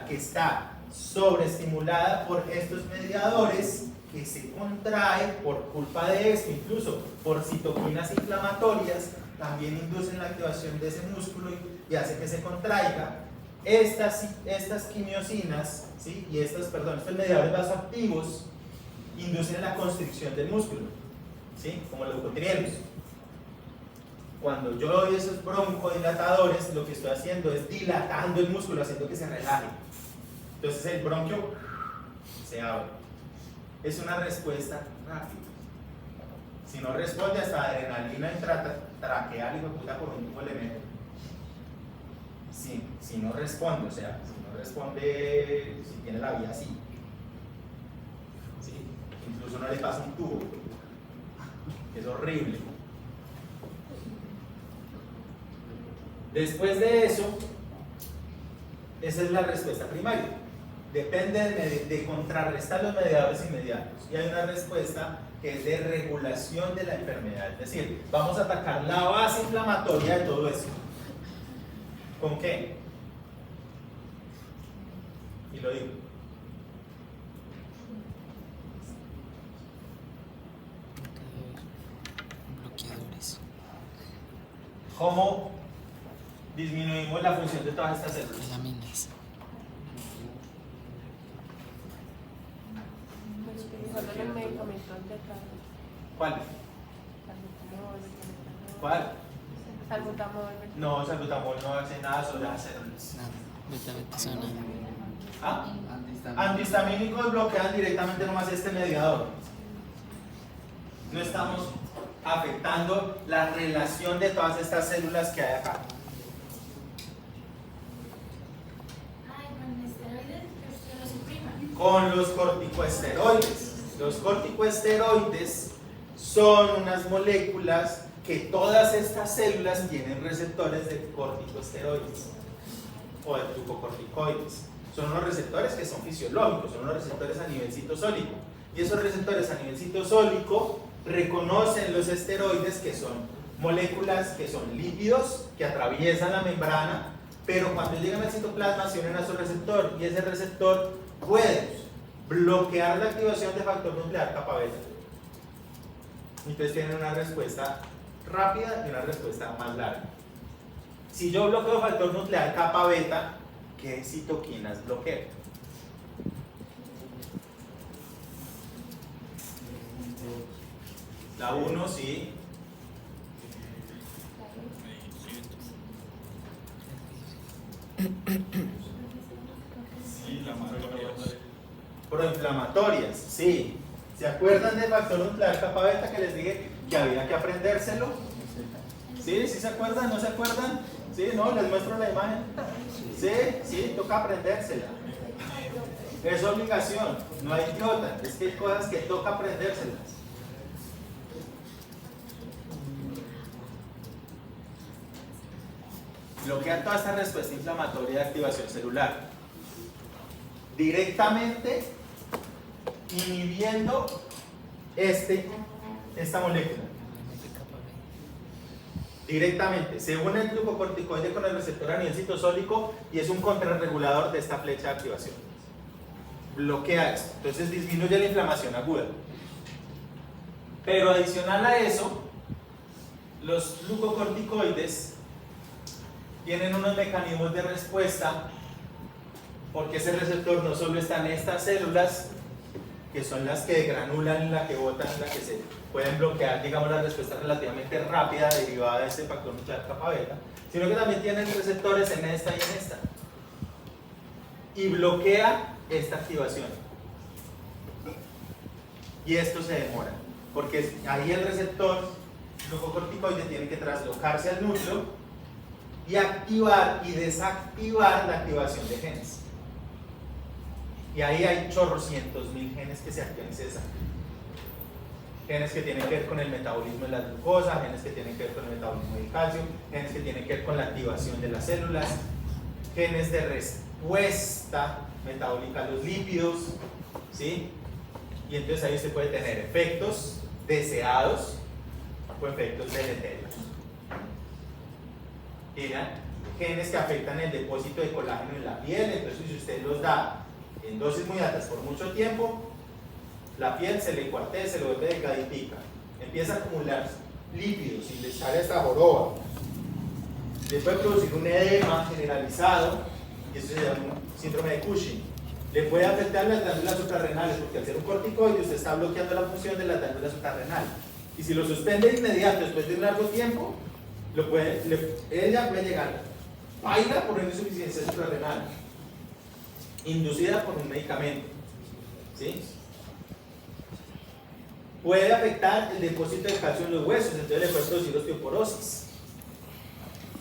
que está sobreestimulada por estos mediadores, que se contrae por culpa de esto, incluso por citoquinas inflamatorias, también inducen la activación de ese músculo y hace que se contraiga. Estas quimiosinas, ¿sí? Y estos mediadores vasoactivos inducen la constricción del músculo, ¿sí? Como los leucotrienos. Cuando yo doy esos broncodilatadores, lo que estoy haciendo es dilatando el músculo, haciendo que se relaje. Entonces el bronquio se abre. Es una respuesta rápida. Si no responde, hasta adrenalina intratraqueal y puta por un tubo le mete. Si no responde, o sea, si no responde, si tiene la vía así. ¿Sí? Incluso no le pasa un tubo. Es horrible. Después de eso, esa es la respuesta primaria. Depende de contrarrestar los mediadores inmediatos. Y hay una respuesta que es de regulación de la enfermedad. Es decir, vamos a atacar la base inflamatoria de todo eso. ¿Con qué? Y lo digo. Bloqueadores. ¿Cómo disminuimos la función de todas estas células? Laminas. ¿Cuál? ¿Cuál? Salbutamol. No, salbutamol no hace nada sobre las células. Nada. Betamethasona. ¿Ah? Antihistamínicos bloquean directamente nomás este mediador. No estamos afectando la relación de todas estas células que hay acá. Con los corticosteroides. Los corticosteroides son unas moléculas que todas estas células tienen receptores de corticosteroides o de glucocorticoides. Son unos receptores que son fisiológicos, son unos receptores a nivel citosólico. Y esos receptores a nivel citosólico reconocen los esteroides, que son moléculas que son lípidos que atraviesan la membrana, pero cuando llegan al citoplasma se unen a su receptor, y ese receptor puede bloquear la activación de factor nuclear kappa beta. Entonces tienen una respuesta rápida y una respuesta más larga. Si yo bloqueo factor nuclear kappa beta, ¿qué citoquinas bloqueo? La 1 sí. Sí, la macrobiología. Proinflamatorias, sí. ¿Se acuerdan del factor nuclear kappa beta que les dije que había que aprendérselo? ¿Sí? ¿Sí se acuerdan? ¿No se acuerdan? ¿Sí? ¿No? ¿Les muestro la imagen? ¿Sí? ¿Sí? Toca aprendérsela. Es obligación, no hay idiota. Es que hay cosas que toca aprendérselas. Bloquean toda esta respuesta inflamatoria de activación celular, directamente inhibiendo esta molécula. Directamente, se une el glucocorticoide con el receptor a nivel citosólico y es un contrarregulador de esta flecha de activación. Bloquea esto, entonces disminuye la inflamación aguda. Pero adicional a eso, los glucocorticoides tienen unos mecanismos de respuesta, porque ese receptor no solo está en estas células, que son las que granulan, las que botan, las que se pueden bloquear, digamos, la respuesta relativamente rápida derivada de este factor nuclear kappa beta, sino que también tienen receptores en esta y en esta. Y bloquea esta activación. Y esto se demora, porque ahí el receptor glucocorticoide tiene que traslocarse al núcleo y activar y desactivar la activación de genes. Y ahí hay chorrocientos mil genes que se activan y se desactivan. Genes que tienen que ver con el metabolismo de la glucosa, genes que tienen que ver con el metabolismo del calcio, genes que tienen que ver con la activación de las células, genes de respuesta metabólica a los lípidos, ¿sí? Y entonces ahí usted puede tener efectos deseados o efectos deleterios. Mira, genes que afectan el depósito de colágeno en la piel. Entonces, si usted los da en dosis muy altas por mucho tiempo, la piel se le cuartea, se le vuelve delgaditica, empieza a acumular lípidos y le sale esta joroba. Le puede producir un edema generalizado, y eso se llama un síndrome de Cushing. Le puede afectar las glándulas suprarrenales, porque al ser un corticoide usted está bloqueando la función de las glándulas suprarrenales. Y si lo suspende de inmediato después de un largo tiempo, ella puede llegar baila por una insuficiencia suprarrenal inducida por un medicamento, ¿sí? Puede afectar el depósito de calcio en los huesos, entonces le puede producir osteoporosis.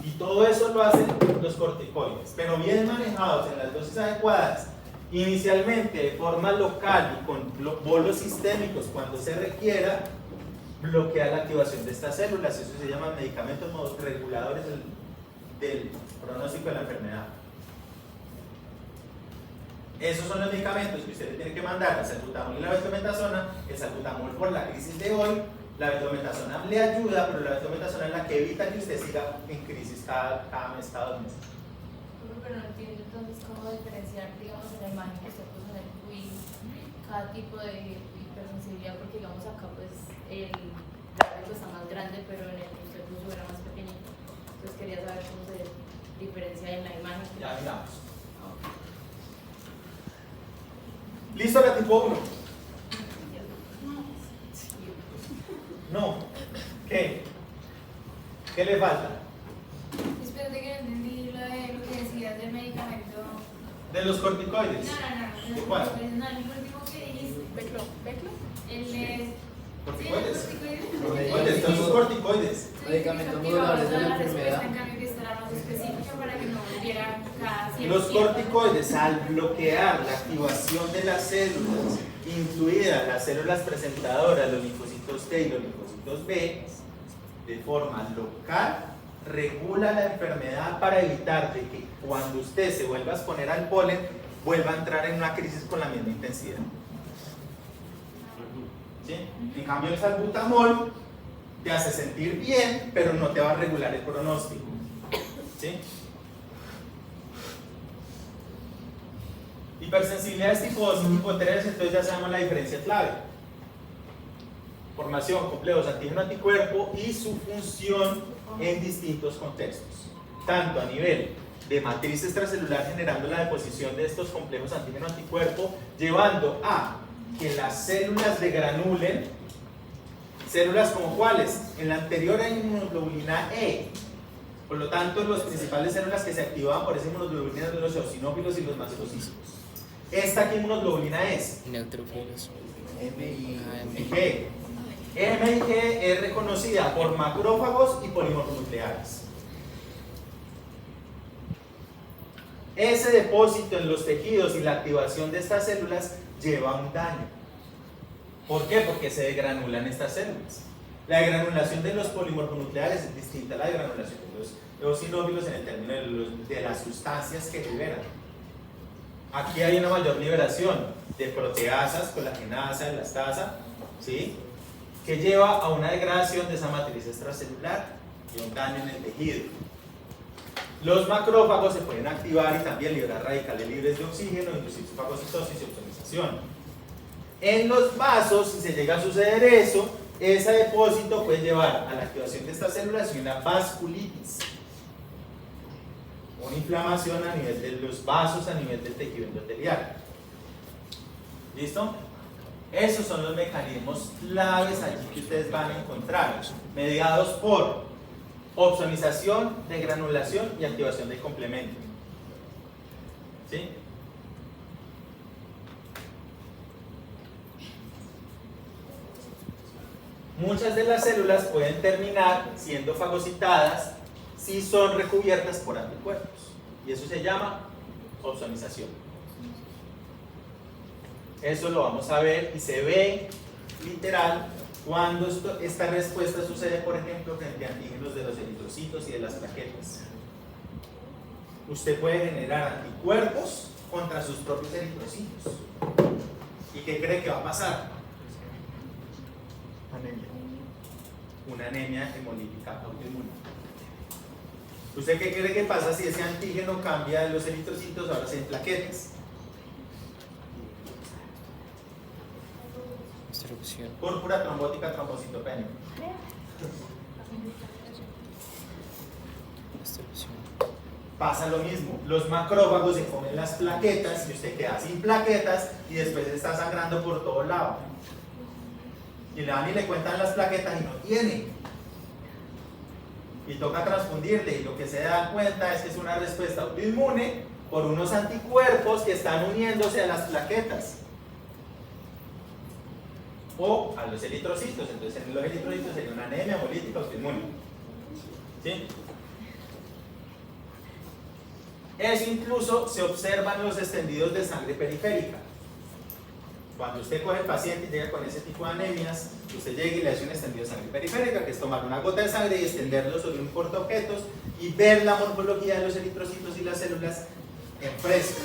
Y todo eso lo hacen los corticoides, pero bien manejados en las dosis adecuadas, inicialmente de forma local y con bolos sistémicos cuando se requiera, bloquea la activación de estas células. Eso se llama medicamentos reguladores del pronóstico de la enfermedad. Esos son los medicamentos que usted le tiene que mandar, el salbutamol y la benzometasona. El salbutamol por la crisis de hoy, la benzometasona le ayuda, pero la benzometasona es la que evita que usted siga en crisis cada mes, cada 2 meses. Pero no entiendo entonces cómo diferenciar, digamos, en la imagen que usted puso en el quiz, cada tipo de hipersensibilidad, porque digamos acá pues el gráfico está más grande, pero en el que usted puso era más pequeñito. Entonces quería saber cómo se diferencia en la imagen. Ya miramos. ¿Listo la tipo 1? No. ¿Qué? ¿Qué le falta? Espérate que no entendí lo que decías del medicamento. De los corticoides. No. ¿De cuál? No, el último que dijiste. ¿Beclo? El de. ¿Corticoides? Corticoides. Estos son corticoides. Medicamentos moduladores de la enfermedad. En cambio, que esta era más específica para que no volviera cada Los cierto tiempo. corticoides, al bloquear la activación de las células, incluidas las células presentadoras, los linfocitos T y los linfocitos B, de forma local, regula la enfermedad para evitar de que cuando usted se vuelva a exponer al polen, vuelva a entrar en una crisis con la misma intensidad. ¿Sí? En cambio, el salbutamol te hace sentir bien, pero no te va a regular el pronóstico. ¿Sí? Hipersensibilidades tipo 2 y tipo 3, entonces ya sabemos la diferencia clave. Formación, complejos, antígeno-anticuerpo y su función en distintos contextos. Tanto a nivel de matriz extracelular generando la deposición de estos complejos antígeno-anticuerpo, llevando a que las células degranulen, células como cuáles, en la anterior hay inmunoglobulina E, por lo tanto las principales células que se activaban por esa inmunoglobulina son los eosinófilos y los macrocíticos. Esta que inmunoglobulina es Neutrófilos. G. M y G es reconocida por macrófagos y polimorfonucleares. Ese depósito en los tejidos y la activación de estas células lleva un daño. ¿Por qué? Porque se degranulan estas células. La degranulación de los polimorfonucleares es distinta a la degranulación de los eosinófilos en el término de las sustancias que liberan. Aquí hay una mayor liberación de proteasas, colagenasa, elastasa, ¿sí? Que lleva a una degradación de esa matriz extracelular y un daño en el tejido. Los macrófagos se pueden activar y también liberar radicales libres de oxígeno, inducir su fagocitosis y opsonización. En los vasos, si se llega a suceder eso, ese depósito puede llevar a la activación de estas células y una vasculitis, una inflamación a nivel de los vasos, a nivel del tejido endotelial. ¿Listo? Esos son los mecanismos claves allí que ustedes van a encontrar, mediados por opsonización, degranulación y activación del complemento. ¿Sí? Muchas de las células pueden terminar siendo fagocitadas si son recubiertas por anticuerpos, y eso se llama opsonización. Eso lo vamos a ver y se ve literal cuando esta respuesta sucede, por ejemplo, frente a antígenos de los eritrocitos y de las plaquetas. Usted puede generar anticuerpos contra sus propios eritrocitos. ¿Y qué cree que va a pasar? Anemia. Una anemia hemolítica autoinmune. ¿Usted qué cree que pasa si ese antígeno cambia de los eritrocitos ahora en plaquetas? Destrucción. Púrpura trombótica, trombocitopenia. Destrucción. Pasa lo mismo, los macrófagos se comen las plaquetas y usted queda sin plaquetas y después está sangrando por todo lado. Y le van y le cuentan las plaquetas y no tiene. Y toca transfundirle y lo que se da cuenta es que es una respuesta autoinmune por unos anticuerpos que están uniéndose a las plaquetas o a los eritrocitos. Entonces en los eritrocitos sería una anemia hemolítica autoinmune. ¿Sí? Eso incluso se observa en los extendidos de sangre periférica. Cuando usted coge el paciente y llega con ese tipo de anemias, usted llega y le hace un extendido de sangre periférica, que es tomar una gota de sangre y extenderlo sobre un portaobjetos y ver la morfología de los eritrocitos y las células en fresco.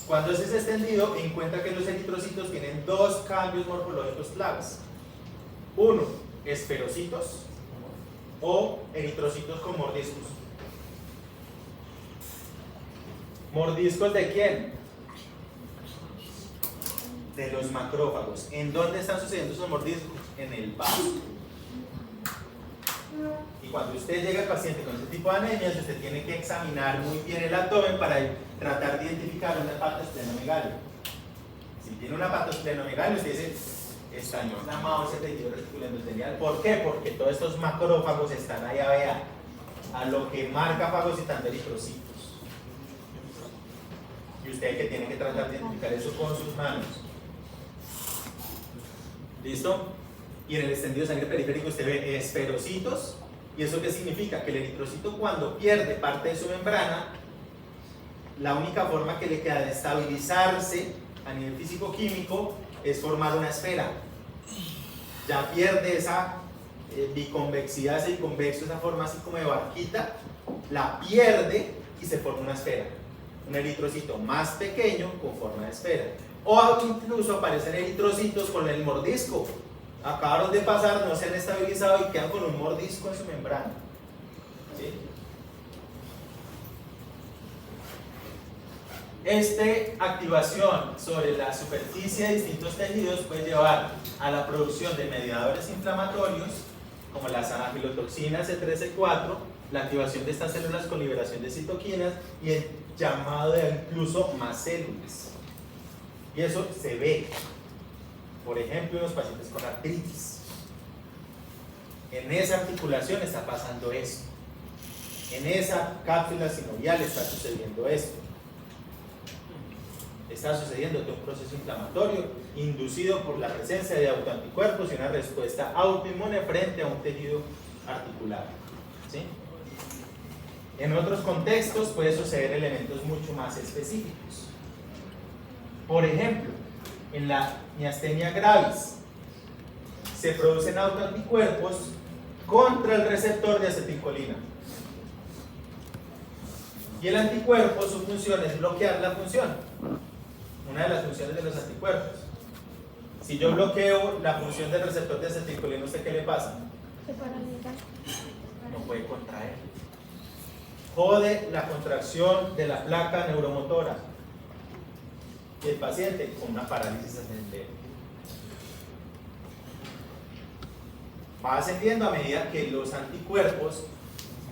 Cuando hace ese extendido, encuentra que los eritrocitos tienen dos cambios morfológicos claves. Uno, esferocitos o eritrocitos con mordiscos. ¿Mordiscos de quién? De los macrófagos. ¿En dónde están sucediendo esos mordiscos? En el vaso. Y cuando usted llega al paciente con este tipo de anemias, usted tiene que examinar muy bien el abdomen para tratar de identificar una hepatosplenomegalia. Si tiene una hepatosplenomegalia, usted dice, está inflamado ese tejido reticular endotelial. ¿Por qué? Porque todos estos macrófagos están ahí a lo que marca fagocitando eritrocitos. Y usted que tiene que tratar de identificar eso con sus manos. ¿Listo? Y en el extendido de sangre periférico usted ve esferocitos. ¿Y eso qué significa? Que el eritrocito, cuando pierde parte de su membrana, la única forma que le queda de estabilizarse a nivel físico-químico es formar una esfera. Ya pierde esa biconvexidad, ese biconvexo, esa forma así como de barquita, la pierde y se forma una esfera. Un eritrocito más pequeño con forma de esfera. O incluso aparecen eritrocitos con el mordisco. Acabaron de pasar, no se han estabilizado y quedan con un mordisco en su membrana. ¿Sí? Esta activación sobre la superficie de distintos tejidos puede llevar a la producción de mediadores inflamatorios como las anafilotoxinas C3-C4, la activación de estas células con liberación de citoquinas y el llamado de incluso más células. Y eso se ve, por ejemplo, en los pacientes con artritis. En esa articulación está pasando eso. En esa cápsula sinovial está sucediendo esto. Está sucediendo un proceso inflamatorio inducido por la presencia de autoanticuerpos y una respuesta autoinmune frente a un tejido articular. ¿Sí? En otros contextos puede suceder elementos mucho más específicos. Por ejemplo, en la miastenia gravis se producen autoanticuerpos contra el receptor de acetilcolina. Y el anticuerpo, su función es bloquear la función. Una de las funciones de los anticuerpos. Si yo bloqueo la función del receptor de acetilcolina, ¿usted qué le pasa? Se paraliza. No puede contraer. Jode la contracción de la placa neuromotora. Y el paciente con una parálisis ascendente. Va ascendiendo a medida que los anticuerpos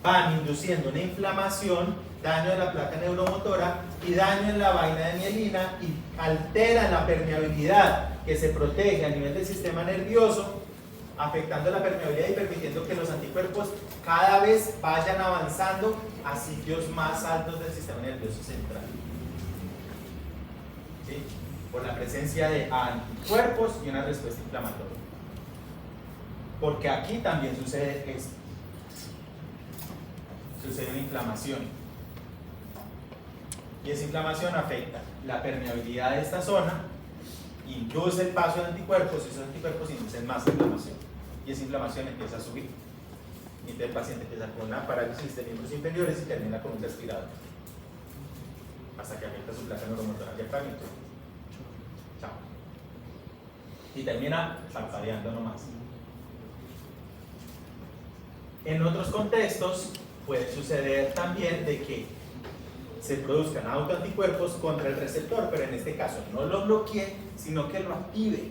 van induciendo una inflamación, daño de la placa neuromotora y daño en la vaina de mielina y alteran la permeabilidad que se protege a nivel del sistema nervioso, afectando la permeabilidad y permitiendo que los anticuerpos cada vez vayan avanzando a sitios más altos del sistema nervioso central. ¿Sí? Por la presencia de anticuerpos y una respuesta inflamatoria. Porque aquí también sucede esto. Sucede una inflamación. Y esa inflamación afecta la permeabilidad de esta zona, induce el paso de anticuerpos y esos anticuerpos inducen más inflamación. Y esa inflamación empieza a subir. Y entonces el paciente empieza con una parálisis de miembros inferiores y termina con un respirador. Hasta que afecta su placa neuromotora diafragmática. Chao. Y termina parpadeando nomás. En otros contextos puede suceder también de que se produzcan autoanticuerpos contra el receptor, pero en este caso no lo bloquee, sino que lo active.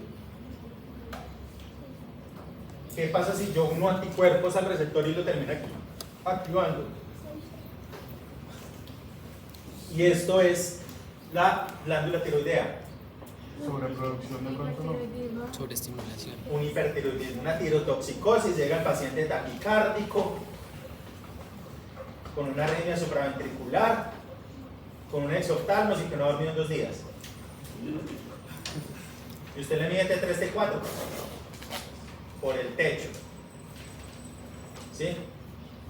¿Qué pasa si yo uno anticuerpos al receptor y lo termino aquí activando? Y esto es la glándula tiroidea. Sobreproducción de pronto no. Sobreestimulación. Un hipertiroidismo, una tirotoxicosis, llega el paciente taquicárdico, con una arritmia supraventricular, con un exoftalmos y que no ha dormido en 2 días. Y usted le mide T3, T4 por el techo. ¿Sí?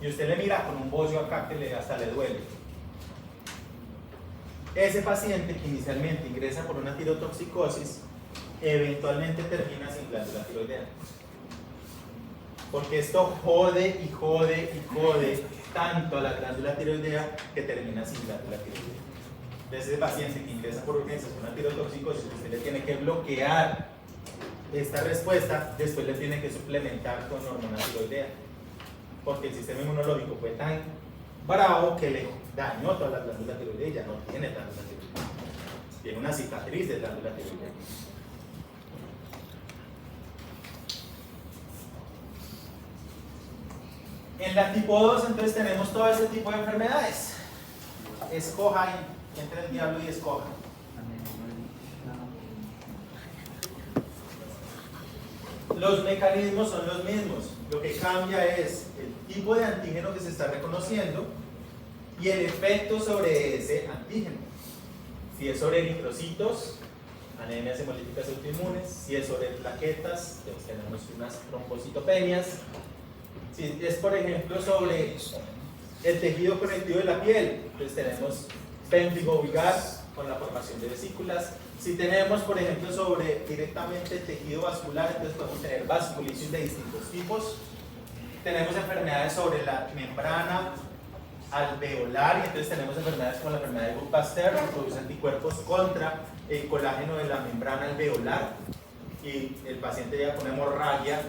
Y usted le mira con un bocio acá que hasta le duele. Ese paciente que inicialmente ingresa por una tirotoxicosis, eventualmente termina sin glándula tiroidea. Porque esto jode y jode y jode tanto a la glándula tiroidea que termina sin glándula tiroidea. Entonces, ese paciente que ingresa por urgencias con una tirotoxicosis, usted le tiene que bloquear esta respuesta, después le tiene que suplementar con hormona tiroidea. Porque el sistema inmunológico fue tan bravo que le dañó toda la glándula tiroidea y ya no tiene glándula tiroidea. Tiene una cicatriz de glándula tiroidea. En la tipo 2 entonces tenemos todo ese tipo de enfermedades. Escoja y entre el diablo y escoja. Los mecanismos son los mismos. Lo que cambia es el tipo de antígeno que se está reconociendo y el efecto sobre ese antígeno. Si es sobre eritrocitos, anemias hemolíticas autoinmunes. Si es sobre plaquetas, pues tenemos unas trombocitopenias. Si es, por ejemplo, sobre el tejido conectivo de la piel, pues tenemos pemphigo vulgar con la formación de vesículas. Si tenemos, por ejemplo, sobre directamente el tejido vascular, entonces podemos tener vasculitis de distintos tipos. Tenemos enfermedades sobre la membrana alveolar, y entonces tenemos enfermedades como la enfermedad de Buck-Pasteur, que produce anticuerpos contra el colágeno de la membrana alveolar, y el paciente llega con hemorragia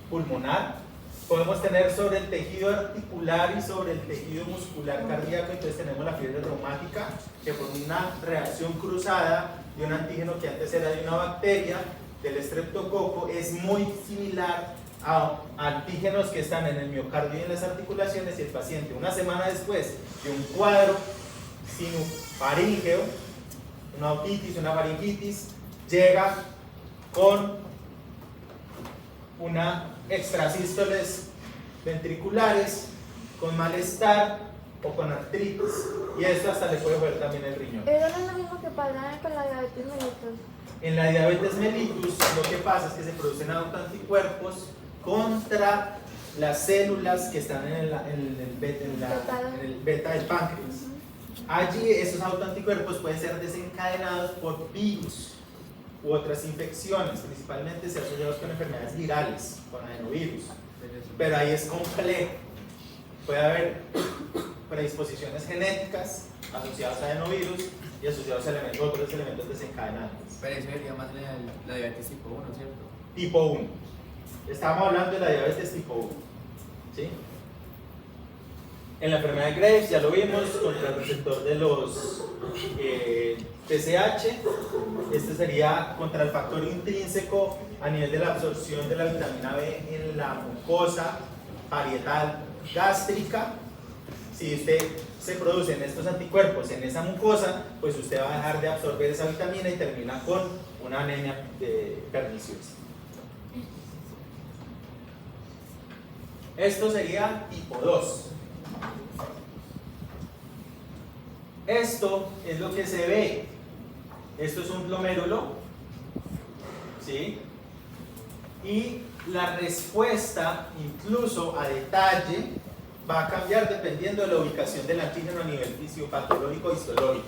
pulmonar. Podemos tener sobre el tejido articular y sobre el tejido muscular cardíaco, entonces tenemos la fiebre reumática, que por una reacción cruzada de un antígeno que antes era de una bacteria, del estreptococo, es muy similar a antígenos que están en el miocardio y en las articulaciones, y el paciente una semana después de un cuadro sinofaríngeo, una otitis, una faringitis, llega con una extrasístoles ventriculares, con malestar o con artritis, y esto hasta le puede joder también el riñón. Eso no es lo mismo que pasa con la diabetes mellitus. En la diabetes mellitus lo que pasa es que se producen autoanticuerpos contra las células que están en el beta del páncreas. Allí esos autoanticuerpos pueden ser desencadenados por virus u otras infecciones, principalmente se asociados con enfermedades virales, con adenovirus, pero ahí es complejo. Puede haber predisposiciones genéticas asociadas a adenovirus y asociados a otros elementos desencadenantes. Pero eso sería más la diabetes tipo 1, ¿cierto? Tipo 1. Estamos hablando de la diabetes tipo 1. ¿Sí? En la enfermedad de Graves ya lo vimos contra el receptor de los TSH. Este sería contra el factor intrínseco a nivel de la absorción de la vitamina B en la mucosa parietal gástrica. Si usted se producen estos anticuerpos en esa mucosa, pues usted va a dejar de absorber esa vitamina y termina con una anemia perniciosa. Esto sería tipo 2. Esto es lo que se ve. Esto es un glomérulo, ¿sí? Y la respuesta, incluso a detalle, va a cambiar dependiendo de la ubicación del antígeno a nivel fisiopatológico, histológico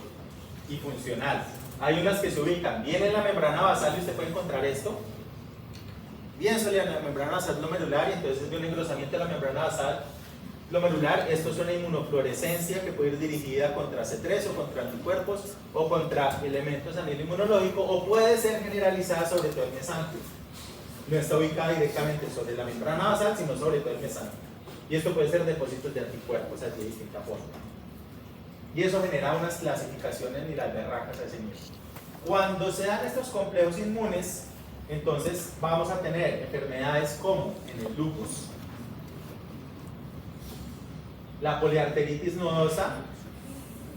y funcional. Hay unas que se ubican bien en la membrana basal y usted puede encontrar esto. Bien sólida en la membrana basal glomerular, y entonces de un engrosamiento de la membrana basal glomerular. Esto es una inmunofluorescencia que puede ir dirigida contra C3 o contra anticuerpos o contra elementos a nivel inmunológico, o puede ser generalizada sobre todo el mesanquio. No está ubicada directamente sobre la membrana basal, sino sobre todo el mesanquio. Y esto puede ser depósitos de anticuerpos así de distinta forma. Y eso genera unas clasificaciones ni las berracas a ese nivel. Cuando se dan estos complejos inmunes, entonces vamos a tener enfermedades como en el lupus, la poliarteritis nodosa,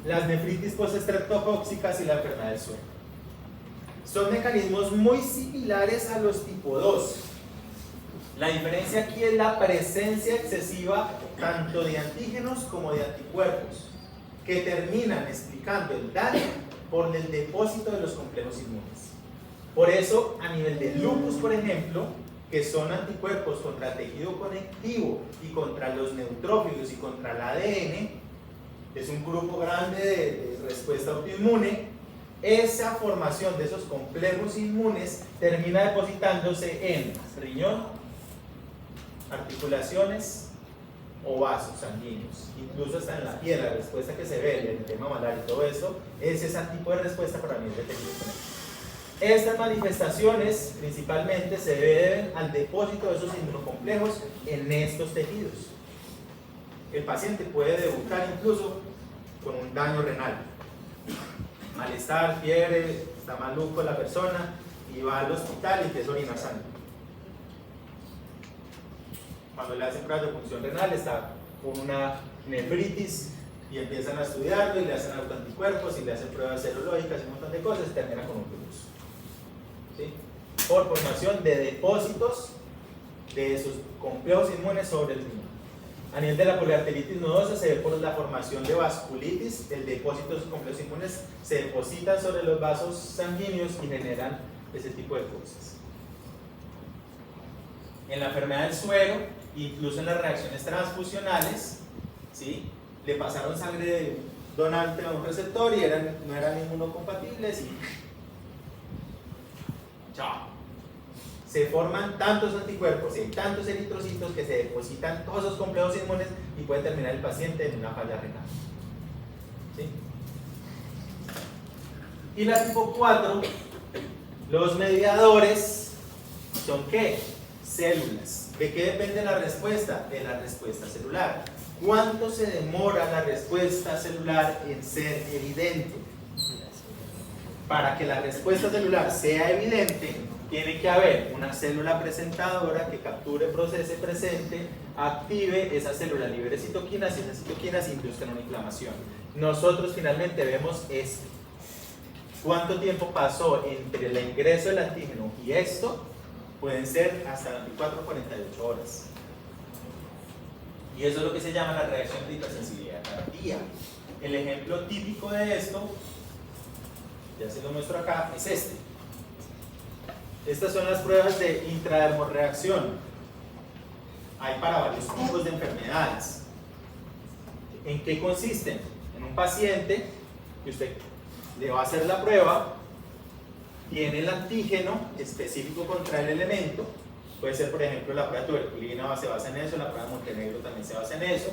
las nefritis postestreptocóxicas y la enfermedad del sueño. Son mecanismos muy similares a los tipo 2. La diferencia aquí es la presencia excesiva tanto de antígenos como de anticuerpos, que terminan explicando el daño por el depósito de los complejos inmunes. Por eso, a nivel de lupus, por ejemplo, que son anticuerpos contra el tejido conectivo y contra los neutrófilos y contra el ADN, es un grupo grande de respuesta autoinmune. Esa formación de esos complejos inmunes termina depositándose en riñón, articulaciones o vasos sanguíneos, incluso hasta en la piel. La respuesta que se ve en el tema malaria y todo eso es ese tipo de respuesta para nivel de tejido conectivo. Estas manifestaciones principalmente se deben al depósito de esos inmunocomplejos en estos tejidos. El paciente puede debutar incluso con un daño renal, malestar, fiebre, está maluco la persona y va al hospital y empieza a orinar sangre. Cuando le hacen pruebas de función renal está con una nefritis y empiezan a estudiarlo y le hacen autoanticuerpos y le hacen pruebas serológicas y un montón de cosas y termina con un lupus. ¿Sí? Por formación de depósitos de esos complejos inmunes sobre el riñón. A nivel de la poliarteritis nodosa se ve por la formación de vasculitis, el depósito de esos complejos inmunes se depositan sobre los vasos sanguíneos y generan ese tipo de cosas. En la enfermedad del suero, incluso en las reacciones transfusionales, ¿sí? Le pasaron sangre de un donante a un receptor y no eran inmunocompatibles y chao. Se forman tantos anticuerpos y hay tantos eritrocitos que se depositan todos esos complejos inmunes y puede terminar el paciente en una falla renal. ¿Sí? Y la tipo 4, los mediadores son ¿qué? Células. ¿De qué depende la respuesta? De la respuesta celular. ¿Cuánto se demora la respuesta celular en ser evidente? Para que la respuesta celular sea evidente, tiene que haber una célula presentadora que capture, procese, presente, active esa célula, libere citoquinas y esas citoquinas induzcan una inflamación. Nosotros finalmente vemos esto. ¿Cuánto tiempo pasó entre el ingreso del antígeno y esto? Pueden ser hasta 24 o 48 horas. Y eso es lo que se llama la reacción de hipersensibilidad tardía. El ejemplo típico de esto, ya se lo muestro acá, es este. Estas son las pruebas de intradermorreacción. Hay para varios tipos de enfermedades. ¿En qué consisten? En un paciente que usted le va a hacer la prueba, tiene el antígeno específico contra el elemento, puede ser por ejemplo la prueba de tuberculina se basa en eso, la prueba de Montenegro también se basa en eso.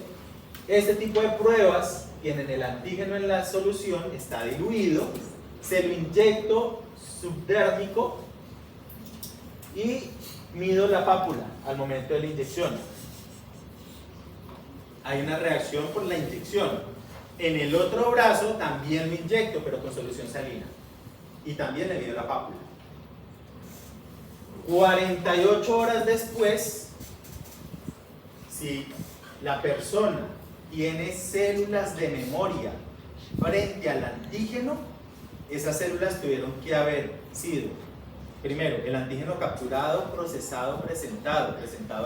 Este tipo de pruebas tienen el antígeno en la solución, está diluido, se lo inyecto subdérmico y mido la pápula al momento de la inyección. Hay una reacción por la inyección. En el otro brazo también lo inyecto, pero con solución salina. Y también le mido la pápula. 48 horas después, si la persona tiene células de memoria frente al antígeno, esas células tuvieron que haber sido, primero, el antígeno capturado, procesado, presentado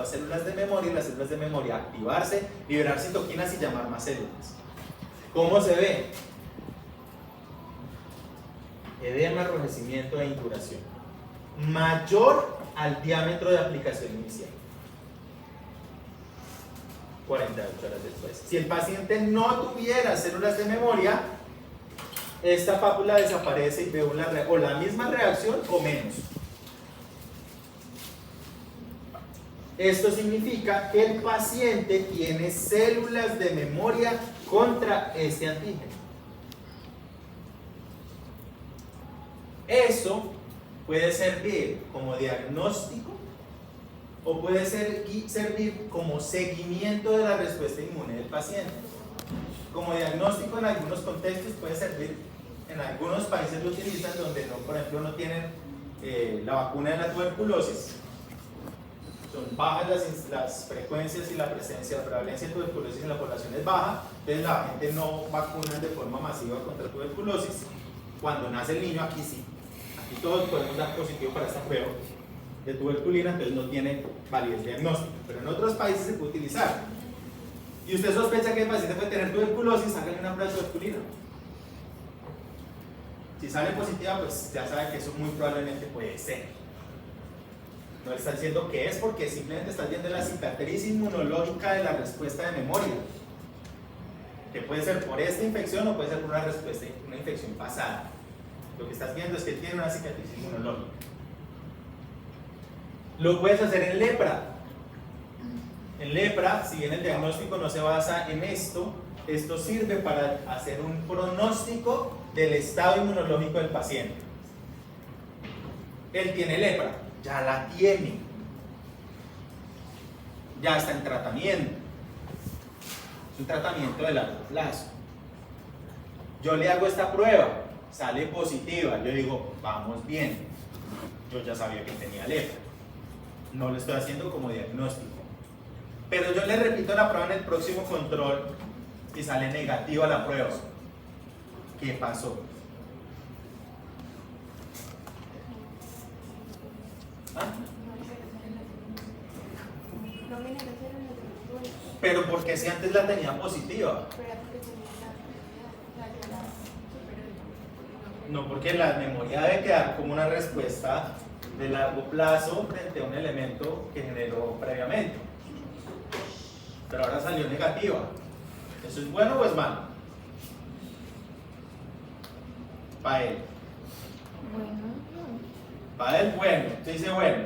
a células de memoria, y las células de memoria activarse, liberar citoquinas y llamar más células. ¿Cómo se ve? Edema, enrojecimiento e induración mayor al diámetro de aplicación inicial. 48 horas después. Si el paciente no tuviera células de memoria, esta pápula desaparece y ve o la misma reacción o menos. Esto significa que el paciente tiene células de memoria contra este antígeno. Eso puede servir como diagnóstico o puede servir como seguimiento de la respuesta inmune del paciente. Como diagnóstico en algunos contextos puede servir, en algunos países lo utilizan donde no, por ejemplo, no tienen la vacuna de la tuberculosis. Son bajas las frecuencias y la prevalencia de tuberculosis en la población es baja, entonces la gente no vacuna de forma masiva contra tuberculosis. Cuando nace el niño, aquí sí, aquí todos podemos dar positivo para esta prueba de tuberculina, entonces no tiene validez diagnóstica, pero en otros países se puede utilizar. Y usted sospecha que el paciente puede tener tuberculosis, hágale una prueba de tuberculina. Si sale positiva, pues ya sabe que eso muy probablemente puede ser. No le está diciendo que es, porque simplemente está viendo la cicatriz inmunológica de la respuesta de memoria, que puede ser por esta infección o puede ser por una infección pasada. Lo que estás viendo es que tiene una cicatriz inmunológica. Lo puedes hacer en lepra. En lepra, si bien el diagnóstico no se basa en esto sirve para hacer un pronóstico del estado inmunológico del paciente. Él tiene lepra, ya la tiene, ya está en tratamiento, es un tratamiento de largo plazo. Yo le hago esta prueba, sale positiva, yo digo, vamos bien, yo ya sabía que tenía lepra, no lo estoy haciendo como diagnóstico, pero yo le repito la prueba en el próximo control y sale negativa la prueba. ¿Qué pasó? ¿Ah? Pero ¿por qué si antes la tenía positiva? No, porque la memoria debe quedar como una respuesta de largo plazo frente a un elemento que generó previamente. Pero ahora salió negativa. ¿Eso es bueno o es malo? Para él. Para él, bueno. Usted dice bueno.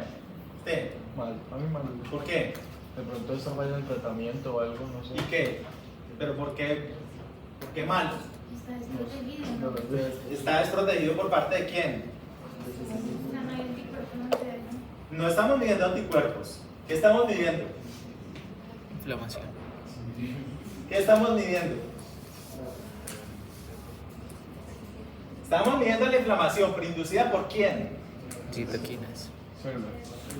¿Usted? Mal, a mí mal. ¿Por qué? De pronto está falla en tratamiento o algo, no sé. ¿Y qué? ¿Pero por qué? ¿Por qué malo? Está desprotegido, No ¿no? lo sé. ¿Está desprotegido por parte de quién? No hay anticuerpos, no sé, ¿no? No estamos midiendo anticuerpos. ¿Qué estamos midiendo? Inflamación. ¿Qué estamos midiendo? Estamos midiendo la inflamación, pero inducida por quién? Citoquinas. Células.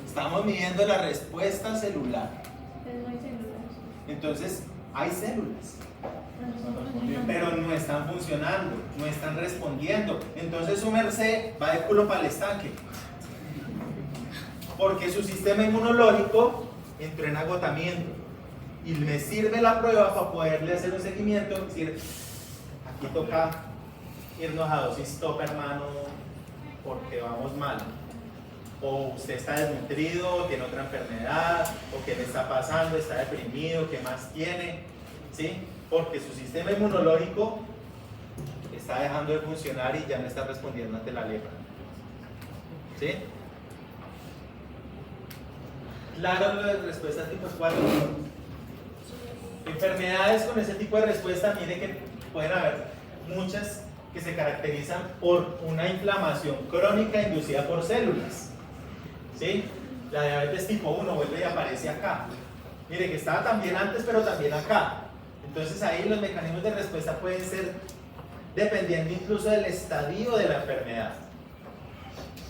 Estamos midiendo la respuesta celular. Pero no hay células. Entonces, hay células, No, pero no están funcionando, no están respondiendo. Entonces su merced va de culo para el estanque. Porque su sistema inmunológico entró en agotamiento. Y me sirve la prueba para poderle hacer un seguimiento, es decir, aquí toca irnos a dosis top, hermano, porque vamos mal. O usted está desnutrido, o tiene otra enfermedad, o qué le está pasando, está deprimido, qué más tiene, ¿sí? Porque su sistema inmunológico está dejando de funcionar y ya no está respondiendo ante la lepra, ¿sí? Claro, lo de respuesta tipo 4. Enfermedades con ese tipo de respuesta, mire que pueden haber muchas que se caracterizan por una inflamación crónica inducida por células. ¿Sí? La diabetes tipo 1 vuelve y aparece acá. Mire que estaba también antes, pero también acá. Entonces ahí los mecanismos de respuesta pueden ser dependiendo incluso del estadio de la enfermedad.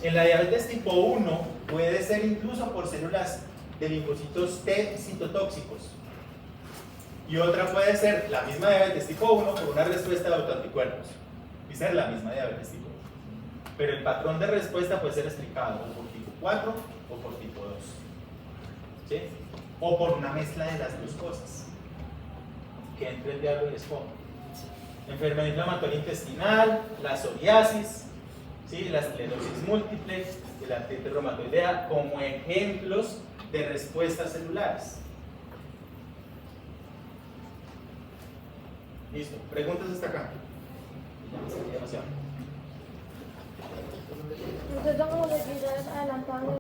En la diabetes tipo 1 puede ser incluso por células de linfocitos T citotóxicos. Y otra puede ser la misma diabetes tipo 1 por una respuesta de autoanticuerpos. Y ser la misma diabetes tipo 1. Pero el patrón de respuesta puede ser explicado por tipo 4 o por tipo 2. ¿Sí? O por una mezcla de las dos cosas. Que entre el diablo y el esponja. Enfermedad inflamatoria intestinal, la psoriasis, ¿sí? La esclerosis múltiple y la artritis reumatoidea como ejemplos de respuestas celulares. Listo. Preguntas hasta acá. Demasiado. Entonces, como les adelantado.